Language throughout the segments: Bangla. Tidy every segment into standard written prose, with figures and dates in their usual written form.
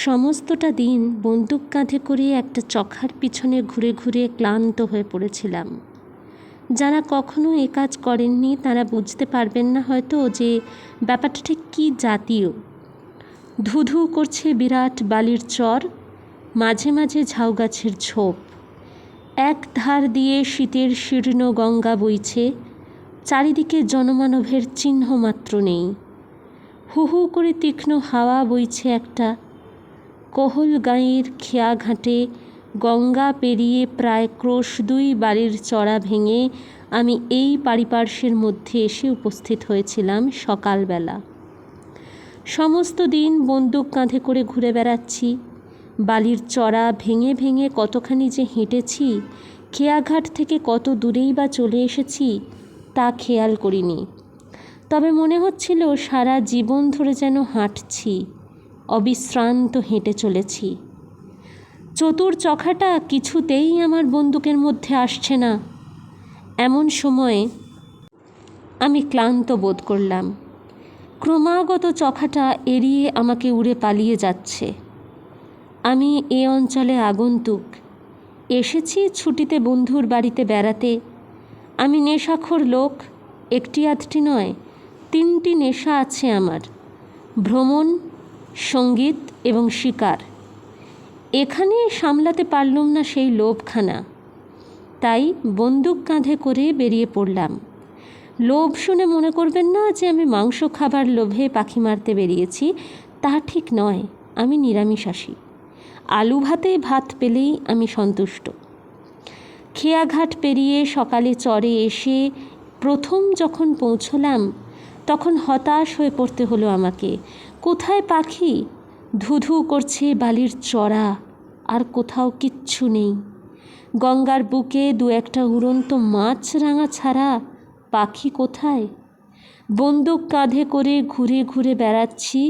সমস্তটা দিন বন্দুক কাঁধে করে একটা চখার পিছনে ঘুরে ঘুরে ক্লান্ত হয়ে পড়েছিলাম। যারা কখনো এ কাজ করেননি তারা বুঝতে পারবেন না হয়তো যে ব্যাপারটা ঠিক কী জাতীয়। ধুধু করছে বিরাট বালির চর, মাঝে মাঝে ঝাউ গাছের ঝোপ, এক ধার দিয়ে শীতের শীর্ণ গঙ্গা বইছে, চারিদিকে জনমানবের চিহ্ন মাত্র নেই। হু হু করে তীক্ষ্ণ হাওয়া বইছে একটা। কোহল গাঁয়ের খেয়া ঘাটে গঙ্গা পেরিয়ে প্রায় ক্রোশ 2 বালির চড়া ভেঙে আমি এই পারিপার্শ্বের মধ্যে এসে উপস্থিত হয়েছিলাম সকালবেলা। সমস্ত দিন বন্দুক কাঁধে করে ঘুরে বেড়াচ্ছি। বালির চড়া ভেঙে ভেঙে কতখানি যে হেঁটেছি, খেয়াঘাট থেকে কত দূরেই বা চলে এসেছি তা খেয়াল করিনি। তবে মনে হচ্ছিল সারা জীবন ধরে যেন হাঁটছি, অবিশ্রান্ত হেঁটে চলেছি। চতুর চখাটা কিছুতেই আমার বন্দুকের মধ্যে আসছে না। এমন সময়ে আমি ক্লান্ত বোধ করলাম। ক্রমাগত চখাটা এড়িয়ে আমাকে উড়ে পালিয়ে যাচ্ছে। আমি এ অঞ্চলে আগন্তুক, এসেছি ছুটিতে বন্ধুর বাড়িতে বেড়াতে। আমি নেশাখোর লোক, একটি আধটি নয়, 3টি নেশা আছে আমার: ভ্রমণ, সঙ্গীত এবং শিকার। এখানে সামলাতে পারলুম না সেই লোভখানা, তাই বন্দুক কাঁধে করে বেরিয়ে পড়লাম। লোভ শুনে মনে করবেন না যে আমি মাংস খাবার লোভে পাখি মারতে বেরিয়েছি, তা ঠিক নয়। আমি নিরামিষাশী, আলু ভাতে ভাত পেলেই আমি সন্তুষ্ট। খেয়াঘাট পেরিয়ে সকালে চরে এসে প্রথম যখন পৌঁছলাম তখন হতাশ হয়ে পড়তে হলো আমাকে। কোথায় পাখি? ধুধু করছে বালির চড়া, আর কোথাও কিচ্ছু নেই। গঙ্গার বুকে 2-1টা উড়ন্ত মাছরাঙা ছাড়া পাখি কোথায়? বন্দুক কাঁধে করে ঘুরে ঘুরে বেড়াচ্ছি,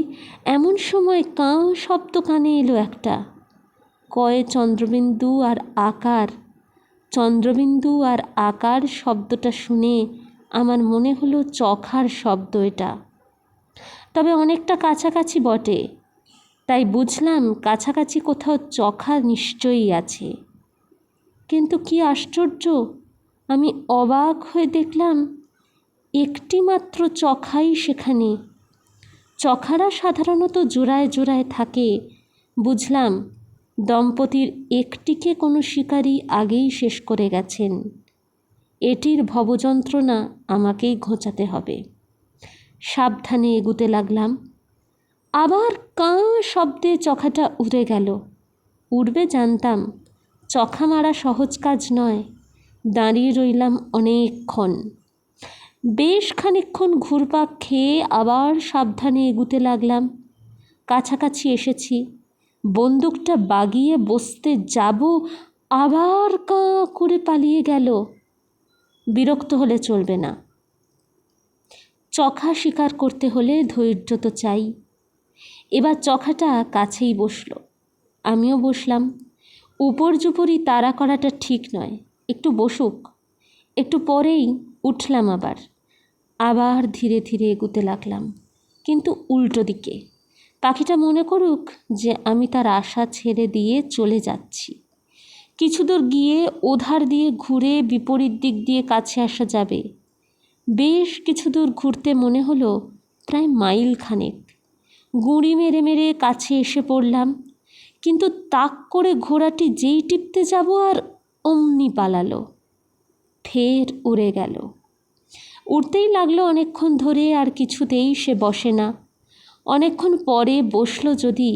এমন সময় কাঁ শব্দ কানে এলো একটা। কয়ে চন্দ্রবিন্দু আর আকার। চন্দ্রবিন্দু আর আকার শব্দটা শুনে আমার মনে হলো চখার শব্দ এটা। তবে অনেকটা কাছাকাছি বটে, তাই বুঝলাম কাছাকাছি কোথাও চখা নিশ্চয়ই আছে। কিন্তু কি আশ্চর্য, আমি অবাক হয়ে দেখলাম একটি মাত্র চখাই সেখানে। চখারা সাধারণত জোড়ায় জোড়ায় থাকে। বুঝলাম দম্পতির একটিকে কোনো শিকারী আগেই শেষ করে গেছেন। এটির ভবযন্ত্রণা আমাকেই ঘোচাতে হবে। সাবধানে এগুতে লাগলাম। আবার কাঁ শব্দে চখাটা উড়ে গেল। উড়বে জানতাম, চখা মারা সহজ কাজ নয়। দাঁড়িয়ে রইলাম অনেকক্ষণ। বেশ খানিকক্ষণ ঘুরপাক খেয়ে আবার সাবধানে এগুতে লাগলাম। কাছাকাছি এসেছি। বন্দুকটা বাগিয়ে বসতে যাব, আবার কাঁ করে পালিয়ে গেল। বিরক্ত হলে চলবে না। চখা শিকার করতে হলে ধৈর্য তো চাই। এবার চখাটা কাছেই বসল, আমিও বসলাম। উপর্যুপরি তাড়া করাটা ঠিক নয়, একটু বসুক। একটু পরেই উঠলাম আবার ধীরে ধীরে এগুতে লাগলাম, কিন্তু উল্টো দিকে। পাখিটা মনে করুক যে আমি তার আশা ছেড়ে দিয়ে চলে যাচ্ছি। কিছু দূর গিয়ে ওধার দিয়ে ঘুরে বিপরীত দিক দিয়ে কাছে আসা যাবে। বেশ কিছু দূর ঘুরতে মনে হলো প্রায় মাইল খানেক। গুঁড়ি মেরে মেরে কাছে এসে পড়লাম, কিন্তু তাক করে ঘোড়াটি যেই টিপতে যাব আর অমনি পালালো, ফের উড়ে গেল। উড়তেই লাগলো অনেকক্ষণ ধরে, আর কিছুতেই সে বসে না। অনেকক্ষণ পরে বসলো যদি,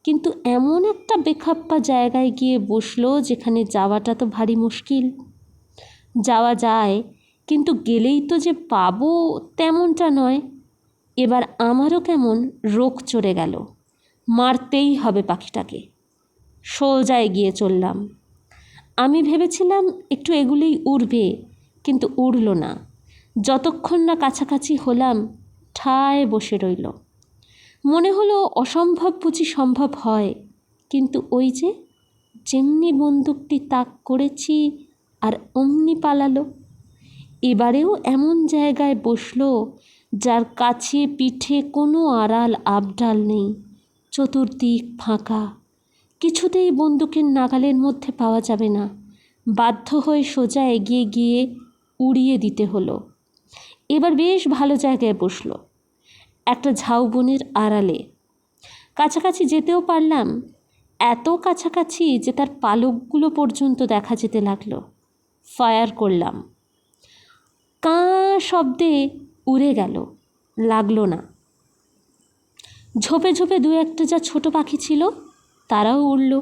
কিন্তু এমন একটা বেখাপ্পা জায়গায় গিয়ে বসলো যেখানে যাওয়াটা তো ভারী মুশকিল। যাওয়া যায়, কিন্তু গেলেই তো যে পাবো তেমনটা নয়। এবার আমারও কেমন রোগ চড়ে গেল। মারতেই হবে পাখিটাকে। সোজা এগিয়ে চললাম। আমি ভেবেছিলাম একটু এগুলেই উড়বে, কিন্তু উড়ল না। যতক্ষণ না কাছাকাছি হলাম ঠায় বসে রইল। মনে হলো অসম্ভব বুঝি সম্ভব হয়, কিন্তু ওই যে যেমনি বন্দুকটি তাক করেছি আর অমনি পালালো। এবারেও এমন জায়গায় বসলো যার কাছে পিঠে কোনো আড়াল আবডাল নেই। চতুর্দিক ফাঁকা, কিছুতেই বন্দুকের নাগালের মধ্যে পাওয়া যাবে না। বাধ্য হয়ে সোজা এগিয়ে গিয়ে উড়িয়ে দিতে হলো। এবার বেশ ভালো জায়গায় বসল, একটা ঝাউবনের আড়ালে। কাছাকাছি যেতেও পারলাম, এত কাছাকাছি যে তার পালকগুলো পর্যন্ত দেখা যেতে লাগলো। ফায়ার করলাম। কাঁ শব্দে উড়ে গেল, লাগলো না। ঝোপে ঝোপে দু একটা যা ছোট পাখি ছিল তারাও উড়ল,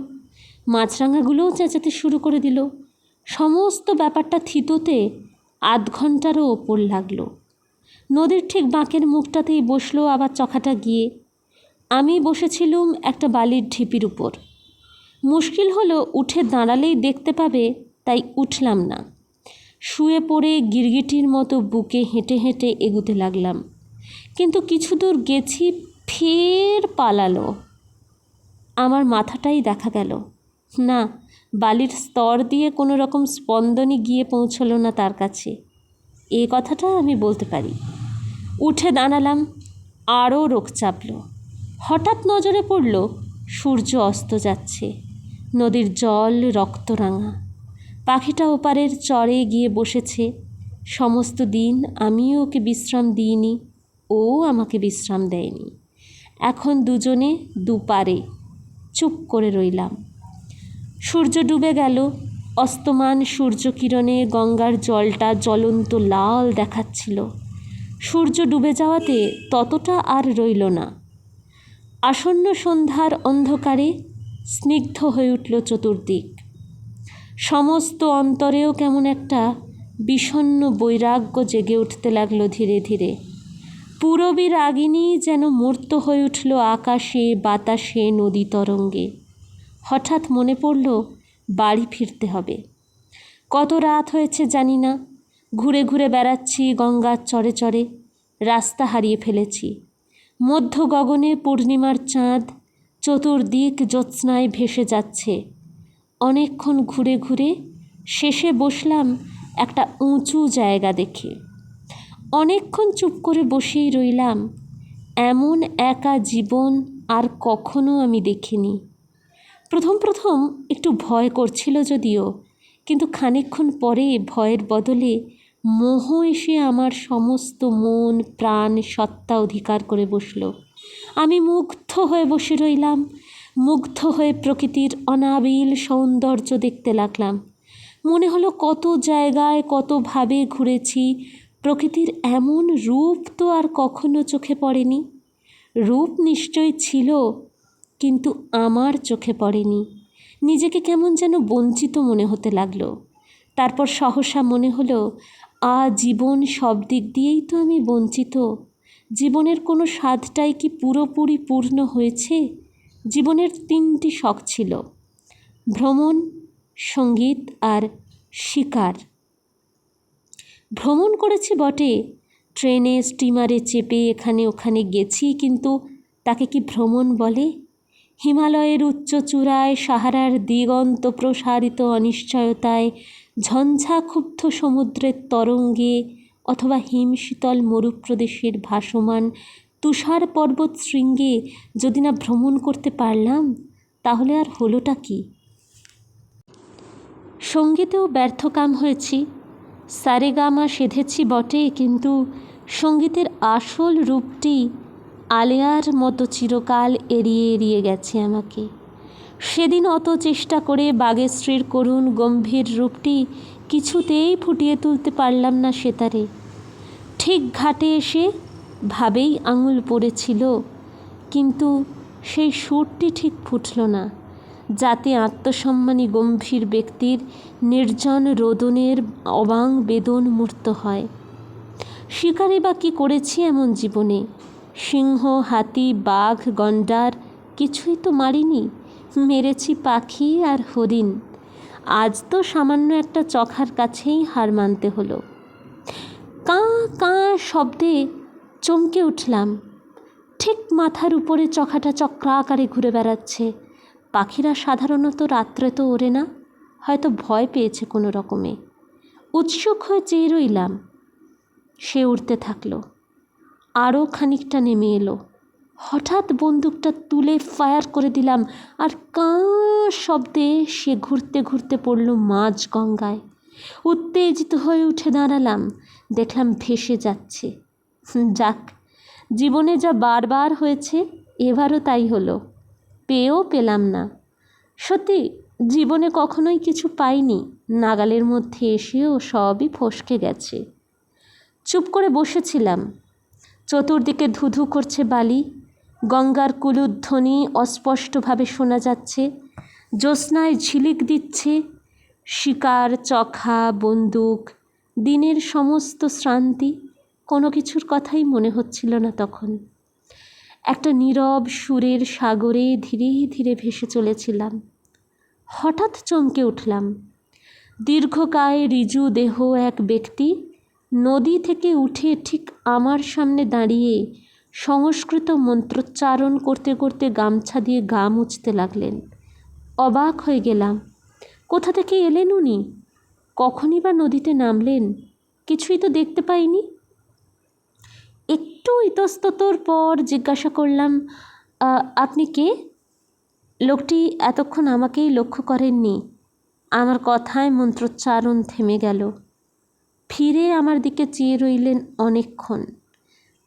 মাছরাঙাগুলোও চেঁচাতে শুরু করে দিল। সমস্ত ব্যাপারটা থিতোতে আধ ঘন্টারও ওপর লাগলো। নদীর ঠিক বাঁকের মুখটাতেই বসলো আবার চখাটা গিয়ে। আমি বসেছিলুম একটা বালির ঢিপির উপর। মুশকিল হলো উঠে দাঁড়ালেই দেখতে পাবে, তাই উঠলাম না। শুয়ে পড়ে গিরগিটির মতো বুকে হেঁটে হেঁটে এগুতে লাগলাম। কিন্তু কিছু দূর গেছি, ফের পালালো। আমার মাথাটাই দেখা গেল না, বালির স্তর দিয়ে কোনো রকম স্পন্দনই গিয়ে পৌঁছলো না তার কাছে, এ কথাটা আমি বলতে পারি। উঠে দাঁড়ালাম, আরও রোগ চাপল। হঠাৎ নজরে পড়ল সূর্য অস্ত যাচ্ছে, নদীর জল রক্তরাঙা। পাখিটা ওপারের চরে গিয়ে বসেছে। সমস্ত দিন আমিও ওকে বিশ্রাম দিইনি, ও আমাকে বিশ্রাম দেয়নি। এখন দুজনে দুপারে চুপ করে রইলাম। সূর্য ডুবে গেল। অস্তমান সূর্যকিরণে গঙ্গার জলটা জ্বলন্ত লাল দেখাচ্ছিল। সূর্য ডুবে যাওয়াতে ততটা আর রইল না। আসন্ন সন্ধ্যার অন্ধকারে স্নিগ্ধ হয়ে উঠল চতুর্দিক। সমস্ত অন্তরেও কেমন একটা বিষণ্ণ বৈরাগ্য জেগে উঠতে লাগলো ধীরে ধীরে। পূরবী রাগিনী যেন মূর্ত হয়ে উঠল আকাশে, বাতাসে, নদী তরঙ্গে। হঠাৎ মনে পড়ল বাড়ি ফিরতে হবে। কত রাত হয়েছে জানি না, ঘুরে ঘুরে বেড়াচ্ছি গঙ্গার চরে চরে, রাস্তা হারিয়ে ফেলেছি। মধ্য গগনে পূর্ণিমার চাঁদ চতুর্দিক জ্যোৎস্নায় ভেসে যাচ্ছে। অনেকক্ষণ ঘুরে ঘুরে শেষে বসলাম একটা উঁচু জায়গা দেখে। অনেকক্ষণ চুপ করে বসেই রইলাম। এমন একা জীবন আর কখনো আমি দেখিনি। প্রথম প্রথম একটু ভয় করছিল যদিও, কিন্তু খানিকক্ষণ পরে ভয়ের বদলে মোহ এসে আমার সমস্ত মন প্রাণ সত্তা অধিকার করে বসল। আমি মুগ্ধ হয়ে বসে রইলাম, মুগ্ধ হয়ে প্রকৃতির অনাবিল সৌন্দর্য দেখতে লাগলাম। মনে হলো কত জায়গায় কতভাবে ঘুরেছি, প্রকৃতির এমন রূপ তো আর কখনো চোখে পড়েনি। রূপ নিশ্চয় ছিল, কিন্তু আমার চোখে পড়েনি। নিজেকে কেমন যেন বঞ্চিত মনে হতে লাগলো। তারপর সহসা মনে হলো জীবন সব দিক দিয়েই তো আমি বঞ্চিত। জীবনের কোনো স্বাদটাই কি পুরোপুরি পূর্ণ হয়েছে? জীবনের 3টি শখ ছিল, ভ্রমণ, সঙ্গীত আর শিকার। ভ্রমণ করেছি বটে, ট্রেনে স্টিমারে চেপে এখানে ওখানে গেছি, কিন্তু তাকে কি ভ্রমণ বলে? হিমালয়ের উচ্চ চূড়ায়, সাহারার দিগন্ত প্রসারিত অনিশ্চয়তায়, ঝঞ্ঝাক্ষুব্ধ সমুদ্রের তরঙ্গে, অথবা হিমশীতল মরুপ্রদেশের ভাসমান তুষার পর্বত শৃঙ্গে যদি না ভ্রমণ করতে পারলাম, তাহলে আর হলোটা কি? সঙ্গীতেও ব্যর্থকাম হয়েছি। সারেগামা সেধেছি বটে, কিন্তু সঙ্গীতের আসল রূপটি আলেয়ার মতো চিরকাল এড়িয়ে এড়িয়ে গেছে আমাকে। সেদিন অত চেষ্টা করে বাগেশ্রীর করুণ গম্ভীর রূপটি কিছুতেই ফুটিয়ে তুলতে পারলাম না সেতারে। ঠিক ঘাটে এসে ভাবেই আঙুল পড়েছিল, কিন্তু সেই সুরটি ঠিক ফুটল না, যাতে আত্মসম্মানী গম্ভীর ব্যক্তির নির্জন রোদনের অবাং বেদন মূর্ত হয়। শিকারে বা কী করেছি এমন জীবনে? সিংহ, হাতি, বাঘ, গন্ডার কিছুই তো মারিনি। মেরেছি পাখি আর হরিণ। আজ তো সামান্য একটা চখার কাছেই হার মানতে হলো। কাঁ কাঁ শব্দে চমকে উঠলাম। ঠিক মাথার উপরে চখাটা চক্রাকারে ঘুরে বেড়াচ্ছে। পাখিরা সাধারণত রাত্রে তো ওড়ে না, হয়তো ভয় পেয়েছে কোনো রকমে। উৎসুক হয়ে চেয়ে রইলাম। সে উড়তে থাকলো, আরও খানিকটা নেমে এলো। হঠাৎ বন্দুকটা তুলে ফায়ার করে দিলাম, আর কাঁ শব্দে সে ঘুরতে ঘুরতে পড়ল মাঝ গঙ্গায়। উত্তেজিত হয়ে উঠে দাঁড়ালাম, দেখলাম ভেসে যাচ্ছে। যাক, জীবনে যা বারবার হয়েছে এবারও তাই হলো, পেয়েও পেলাম না। সত্যি জীবনে কখনোই কিছু পাইনি, নাগালের মধ্যে এসেও সবই ফসকে গেছে। চুপ করে বসেছিলাম। চতুর্দিকে ধুধু করছে বালি, গঙ্গার কুলুধ্বনি অস্পষ্টভাবে শোনা যাচ্ছে, জ্যোৎস্নায় ঝিলিক দিচ্ছে। শিকার, চখা, বন্দুক, দিনের সমস্ত শ্রান্তি, কোনো কিছুর কথাই মনে হচ্ছিল না তখন। একটা নীরব সুরের সাগরে ধীরে ধীরে ভেসে চলেছিলাম। হঠাৎ চমকে উঠলাম। দীর্ঘকায় ঋজু দেহ এক ব্যক্তি নদী থেকে উঠে ঠিক আমার সামনে দাঁড়িয়ে সংস্কৃত মন্ত্রোচ্চারণ করতে করতে গামছা দিয়ে গা মুছতে লাগলেন। অবাক হয়ে গেলাম, কোথা থেকে এলেন উনি? কখনই বা নদীতে নামলেন? কিছুই তো দেখতে পাইনি। একটু ইতস্ততর পর জিজ্ঞাসা করলাম, আপনি কে? লোকটি এতক্ষণ আমাকেই লক্ষ্য করেননি। আমার কথায় মন্ত্রোচ্চারণ থেমে গেল। ফিরে আমার দিকে চেয়ে রইলেন অনেকক্ষণ।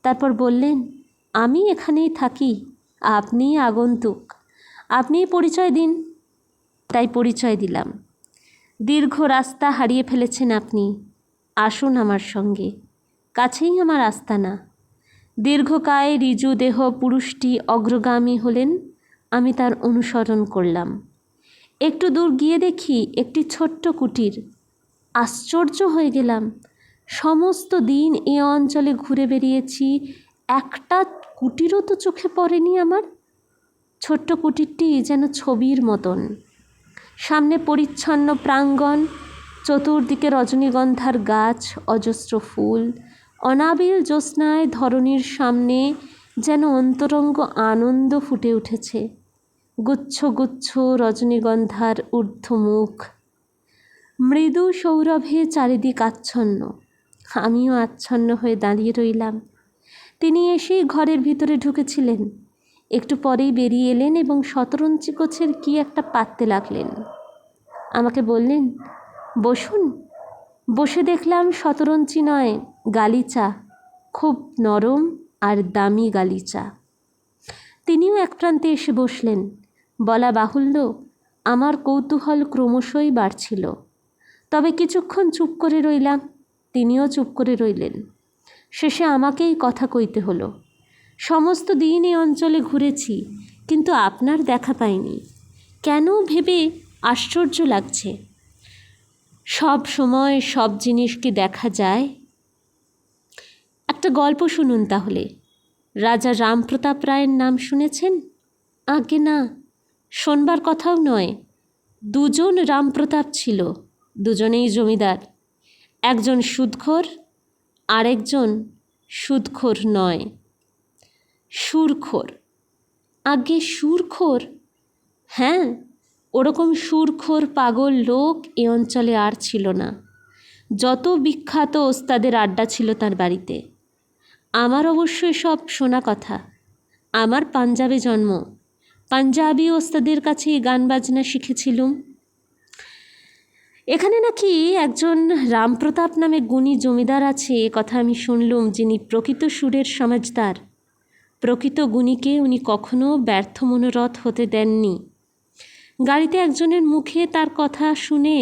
তারপর বললেন, আমি এখানেই থাকি, আপনি আগন্তুক, আপনিই পরিচয় দিন। তাই পরিচয় দিলাম। দীর্ঘ রাস্তা হারিয়ে ফেলেছেন আপনি, আসুন আমার সঙ্গে, কাছেই আমার আস্তানা। দীর্ঘকায় ঋজু দেহ পুরুষটি অগ্রগামী হলেন, আমি তার অনুসরণ করলাম। একটু দূর গিয়ে দেখি একটি ছোট্ট কুটির। আশ্চর্য হয়ে গেলাম, সমস্ত দিন এ অঞ্চলে ঘুরে বেরিয়েছি, একটা কুটিরও তো চোখে পড়েনি আমার। ছোট্ট কুটিরটি যেন ছবির মতন। সামনে পরিচ্ছন্ন প্রাঙ্গণ, চতুর্দিকে রজনীগন্ধার গাছ, অজস্র ফুল। অনাবিল জ্যোৎস্নায় ধরণীর সামনে যেন অন্তরঙ্গ আনন্দ ফুটে উঠেছে। গুচ্ছ গুচ্ছ রজনীগন্ধার ঊর্ধ্বমুখ, মৃদু সৌরভে চারিদিক আচ্ছন্ন। আমিও আচ্ছন্ন হয়ে দাঁড়িয়ে রইলাম। তিনি এসেই ঘরের ভিতরে ঢুকেছিলেন। একটু পরেই বেরিয়ে এলেন এবং শতরঞ্চি গোছের কি একটা পাততে লাগলেন। আমাকে বললেন, বসুন। বসে দেখলাম শতরঞ্চি নয়, গালিচা, খুব নরম আর দামি গালিচা। তিনিও এক প্রান্তে এসে বসলেন। বলা বাহুল্য, আমার কৌতূহল ক্রমশই বাড়ছিল। তবে কিছুক্ষণ চুপ করে রইলাম, তিনিও চুপ করে রইলেন। শেষে আমাকেই কথা কইতে হলো। সমস্ত দিন এই অঞ্চলে ঘুরেছি, কিন্তু আপনার দেখা পাইনি। কেন ভেবে আশ্চর্য লাগছে। সব সময় সব জিনিস কি দেখা যায়? একটা গল্প শুনুন তাহলে। রাজা রামপ্রতাপ রায়ের নাম শুনেছেন? আগে না, শোনবার কথাও নয়। দুজন রামপ্রতাপ ছিল, দুজনেই জমিদার। একজন সুদখোর, আরেকজন সুদখোর নয়, সুরখোর। আগে সুরখোর? হ্যাঁ, ওরকম সুরখোর পাগল লোক এ অঞ্চলে আর ছিল না। যত বিখ্যাত ওস্তাদের আড্ডা ছিল তার বাড়িতে। আমার অবশ্য সব শোনা কথা। আমার পাঞ্জাবে জন্ম, পাঞ্জাবি ওস্তাদের কাছে গান বাজনা শিখেছিলুম। এখানে নাকি একজন রামপ্রতাপ নামে গুণী জমিদার আছে, এ কথা আমি শুনলুম, যিনি প্রকৃত সুরের সমাজদার। প্রকৃত গুণীকে উনি কখনো ব্যর্থ মনোরথ হতে দেননি। গাড়িতে একজনের মুখে তার কথা শুনে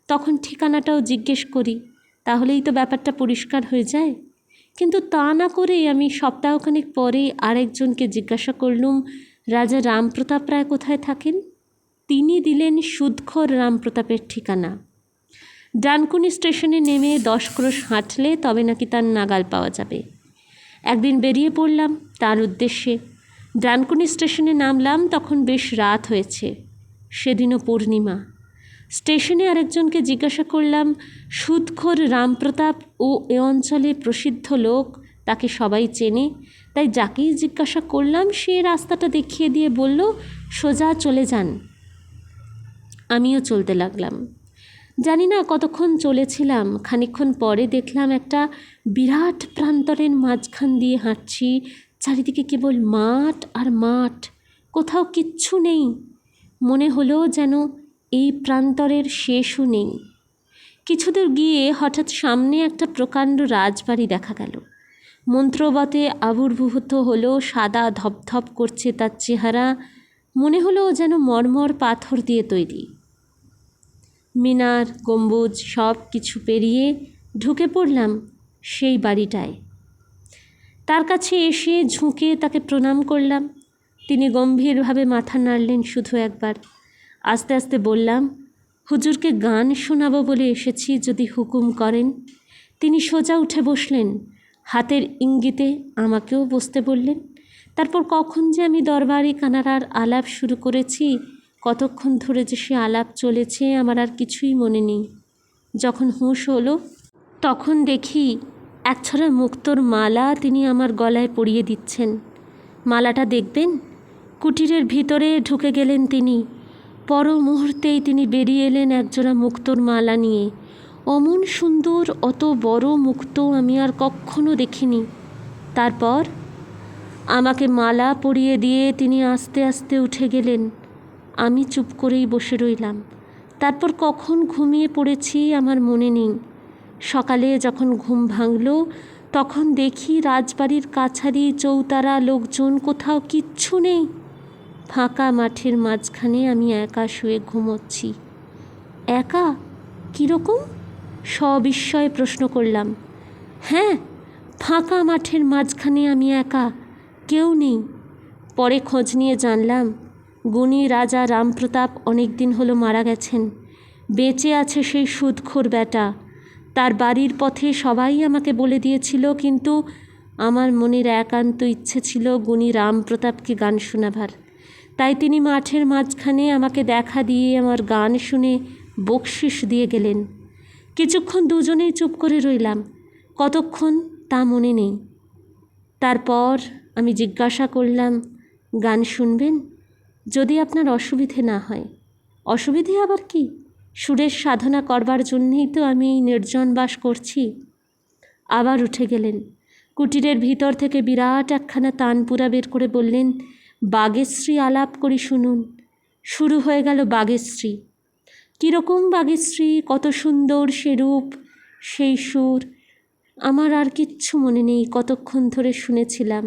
তখন ঠিকানাটাও জিজ্ঞেস করি, তাহলেই তো ব্যাপারটা পরিষ্কার হয়ে যায়। কিন্তু তা না করে আমি সপ্তাহখানেক পরে আরেকজনকে জিজ্ঞাসা করলুম, রাজা রামপ্রতাপ রায় কোথায় থাকেন? তিনি দিলেন সুদখোর রামপ্রতাপের ঠিকানা। ডানকুনি স্টেশনে নেমে 10 ক্রোশ হাঁটলে তবে নাকি তার নাগাল পাওয়া যাবে। একদিন বেরিয়ে পড়লাম তার উদ্দেশ্যে। ডানকুনি স্টেশনে নামলাম, তখন বেশ রাত হয়েছে। সেদিনও পূর্ণিমা। স্টেশনে আরেকজনকে জিজ্ঞাসা করলাম, সুদখোর রামপ্রতাপ ও এ অঞ্চলে প্রসিদ্ধ লোক, তাকে সবাই চেনে। তাই যাকেই জিজ্ঞাসা করলাম সে রাস্তাটা দেখিয়ে দিয়ে বলল, সোজা চলে যান। আমিও চলতে লাগলাম। জানি না কতক্ষণ চলেছিলাম। খানিকক্ষণ পরে দেখলাম একটা বিরাট প্রান্তরের মাঝখান দিয়ে হাঁটছি, চারিদিকে কেবল মাঠ আর মাঠ, কোথাও কিচ্ছু নেই। মনে হলো যেন এই প্রান্তরের শেষও নেই। কিছুদূর গিয়ে হঠাৎ সামনে একটা প্রকাণ্ড রাজবাড়ি দেখা গেল। মন্ত্রবতে আবির্ভূত হলো, সাদা ধপধপ করছে তার চেহারা, মনে হলো যেন মর্মর পাথর দিয়ে তৈরি। মিনার, গম্বুজ সব কিছু পেরিয়ে ঢুকে পড়লাম সেই বাড়িটায়। তার কাছে এসে ঝুঁকে তাকে প্রণাম করলাম। তিনি গম্ভীরভাবে মাথা নাড়লেন শুধু একবার। আস্তে আস্তে বললাম, হুজুরকে গান শোনাবো বলে এসেছি, যদি হুকুম করেন। তিনি সোজা উঠে বসলেন, হাতের ইঙ্গিতে আমাকেও বসতে বললেন। তারপর কখন যে আমি দরবারি কানাড়ার আলাপ শুরু করেছি, কতক্ষণ ধরে যে সে আলাপ চলেছে আমার আর কিছুই মনে নেই। যখন হুঁশ হলো তখন দেখি একছড়া মুক্তোর মালা তিনি আমার গলায় পরিয়ে দিচ্ছেন। মালাটা দেখবেন। কুটিরের ভিতরে ঢুকে গেলেন তিনি। পর মুহূর্তেই তিনি বেরিয়ে এলেন একজোড়া মুক্তোর মালা নিয়ে। অমন সুন্দর, অত বড় মুক্তো আমি আর কখনো দেখিনি। তারপর আমাকে মালা পরিয়ে দিয়ে তিনি আস্তে আস্তে উঠে গেলেন। আমি চুপ করেই বসে রইলাম। তারপর কখন ঘুমিয়ে পড়েছি আমার মনে নেই। সকালে যখন ঘুম ভাঙল তখন দেখি রাজবাড়ির কাছারি, চৌতারা, লোকজন কোথাও কিচ্ছু নেই। ফাঁকা মাঠের মাঝখানে আমি একা শুয়ে ঘুমোচ্ছি। একা? কীরকম? সবিস্ময়ে প্রশ্ন করলাম। হ্যাঁ, ফাঁকা মাঠের মাঝখানে আমি একা, কেউ নেই। পরে খোঁজ নিয়ে জানলাম গুণী রাজা রামপ্রতাপ অনেক দিন হলো মারা গেছেন। বেঁচে আছে সেই সুদখোর বেটা। তার বাড়ির পথে সবাই আমাকে বলে দিয়েছিল, কিন্তু আমার মনের একান্ত ইচ্ছে ছিল গুণী রামপ্রতাপকে গান শোনাবার। তাই তিনি মাঠের মাঝখানে আমাকে দেখা দিয়ে আমার গান শুনে বকশিস দিয়ে গেলেন। কিছুক্ষণ দুজনেই চুপ করে রইলাম, কতক্ষণ তা মনে নেই। তারপর আমি জিজ্ঞাসা করলাম, গান শুনবেন? যদি আপনার অসুবিধে না হয়। অসুবিধে আবার কি? সুরের সাধনা করবার জন্যেই তো আমি এই নির্জন বাস করছি। আবার উঠে গেলেন। কুটিরের ভিতর থেকে বিরাট একখানা তানপুরা বের করে বললেন, বাগেশ্রী আলাপ করি শুনুন। শুরু হয়ে গেল বাগেশ্রী। কীরকম বাগেশ্রী, কত সুন্দর সে রূপ, সেই সুর। আমার আর কিচ্ছু মনে নেই কতক্ষণ ধরে শুনেছিলাম।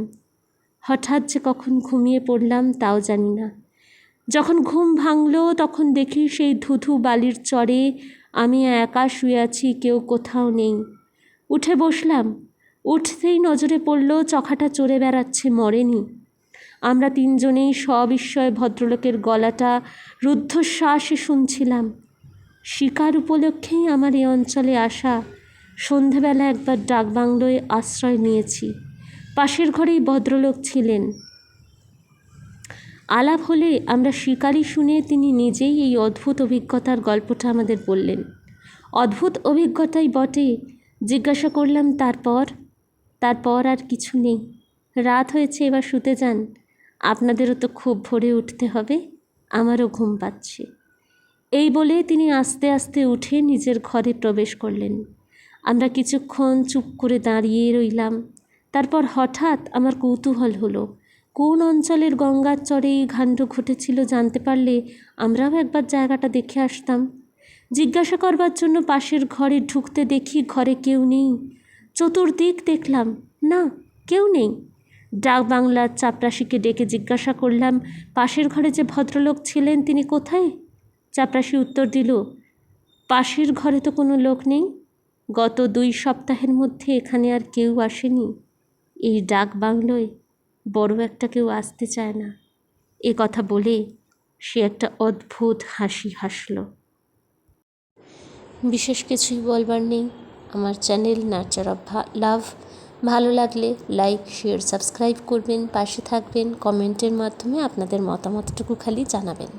হঠাৎ যে কখন ঘুমিয়ে পড়লাম তাও জানি না। যখন ঘুম ভাঙল তখন দেখি সেই ধুধু বালির চরে আমি একা শুয়ে আছি, কেউ কোথাও নেই। উঠে বসলাম। উঠতেই নজরে পড়ল চখাটা চড়ে বেড়াচ্ছে, মরেনি। আমরা তিনজনেই সবিস্ময়ে ভদ্রলোকের গলাটা রুদ্ধশ্বাসে শুনছিলাম। শিকার উপলক্ষেই আমার এই অঞ্চলে আসা। সন্ধেবেলা একবার ডাকবাংলোয় আশ্রয় নিয়েছি। পাশের ঘরেই ভদ্রলোক ছিলেন। আলাপ হলে আমরা শিকারি শুনে তিনি নিজেই এই অদ্ভুত অভিজ্ঞতার গল্পটা আমাদের বললেন। অদ্ভুত অভিজ্ঞতাই বটে। জিজ্ঞাসা করলাম, তারপর আর কিছু নেই? রাত হয়েছে, এবার শুতে যান। আপনাদেরও তো খুব ভোরে উঠতে হবে, আমারও ঘুম পাচ্ছে। এই বলে তিনি আস্তে আস্তে উঠে নিজের ঘরে প্রবেশ করলেন। আমরা কিছুক্ষণ চুপ করে দাঁড়িয়ে রইলাম। তারপর হঠাৎ আমার কৌতূহল হলো, কোন অঞ্চলের গঙ্গার চরে এই কাণ্ড ঘটেছিল জানতে পারলে আমরাও একবার জায়গাটা দেখে আসতাম। জিজ্ঞাসা করবার জন্য পাশের ঘরে ঢুকতে দেখি ঘরে কেউ নেই। চতুর্দিক দেখলাম, না, কেউ নেই। ডাক বাংলার চাপরাশিকে ডেকে জিজ্ঞাসা করলাম, পাশের ঘরে যে ভদ্রলোক ছিলেন তিনি কোথায়? চাপরাশি উত্তর দিল, পাশের ঘরে তো কোনো লোক নেই। গত 2 সপ্তাহের মধ্যে এখানে আর কেউ আসেনি। এই ডাক বাংলোয় বড় একটা কেউ আসতে চায় না। এ কথা বলে সে একটা অদ্ভুত হাসি হাসল। বিশেষ কিছুই বলবার নেই। আমার চ্যানেল নার্চার অফ লাভ ভালো লাগলে লাইক, শেয়ার, সাবস্ক্রাইব করবেন, পাশে থাকবেন, কমেন্টের মাধ্যমে আপনাদের মতামতটুকু খালি জানাবেন।